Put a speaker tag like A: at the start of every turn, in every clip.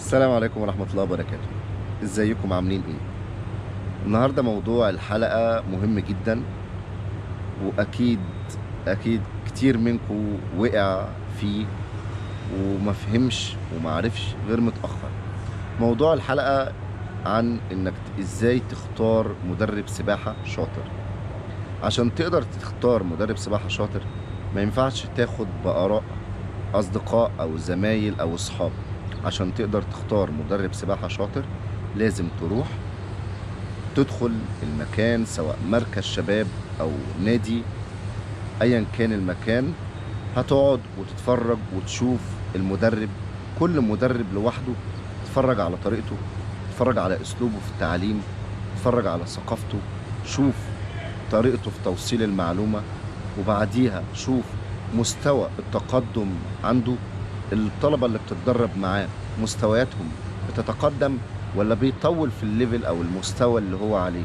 A: السلام عليكم ورحمة الله وبركاته. ازيكم عاملين ايه؟ النهاردة موضوع الحلقة مهم جدا، واكيد كتير منكم وقع فيه وما فهمش وما عرفش غير متأخر. موضوع الحلقة عن انك ازاي تختار مدرب سباحة شاطر. عشان تقدر تختار مدرب سباحة شاطر ما ينفعش تاخد بآراء اصدقاء او زمايل او اصحاب. عشان تقدر تختار مدرب سباحة شاطر لازم تروح تدخل المكان، سواء مركز شباب او نادي، ايا كان المكان. هتقعد وتتفرج وتشوف المدرب، كل مدرب لوحده، تتفرج على طريقته، تتفرج على اسلوبه في التعليم، تتفرج على ثقافته، شوف طريقته في توصيل المعلومة، وبعديها شوف مستوى التقدم عنده. الطلبة اللي بتتدرب معاه مستوياتهم بتتقدم ولا بيطول في الليفل او المستوى اللي هو عليه.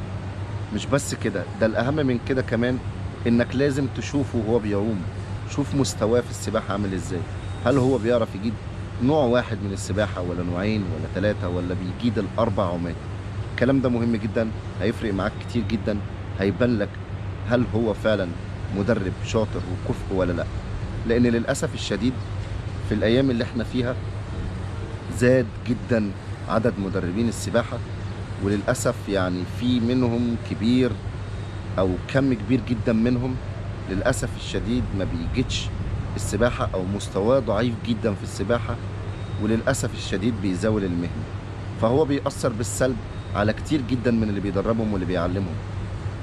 A: مش بس كده، ده الاهم من كده كمان، انك لازم تشوفه وهو بيعوم. شوف مستواه في السباحة عامل ازاي. هل هو بيعرف يجيد نوع واحد من السباحة ولا نوعين ولا ثلاثة، ولا بيجيد الاربع عومات. الكلام ده مهم جدا، هيفرق معاك كتير جدا. هيبان لك هل هو فعلا مدرب شاطر وكفء ولا لا. لان للأسف الشديد في الايام اللي احنا فيها زاد جدا عدد مدربين السباحة، وللأسف يعني في منهم كبير أو كم كبير جدا منهم للأسف الشديد ما بيجيتش السباحة أو مستواه ضعيف جدا في السباحة، وللأسف الشديد بيزاول المهنة. فهو بيأثر بالسلب على كتير جدا من اللي بيدربهم واللي بيعلمهم.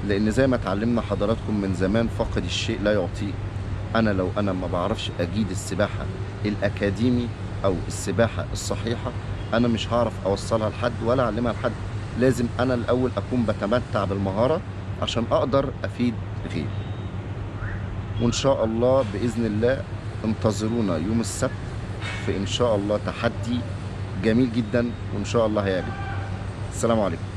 A: لأن زي ما اتعلمنا حضراتكم من زمان، فاقد الشيء لا يعطيه. أنا لو أنا ما بعرفش أجيد السباحة الأكاديمي أو السباحة الصحيحة، أنا مش هعرف أوصلها لحد ولا أعلمها لحد. لازم أنا الأول أكون بتمتع بالمهارة عشان أقدر أفيد غيري. وإن شاء الله بإذن الله انتظرونا يوم السبت في إن شاء الله تحدي جميل جدا، وإن شاء الله هيعجبكم. السلام عليكم.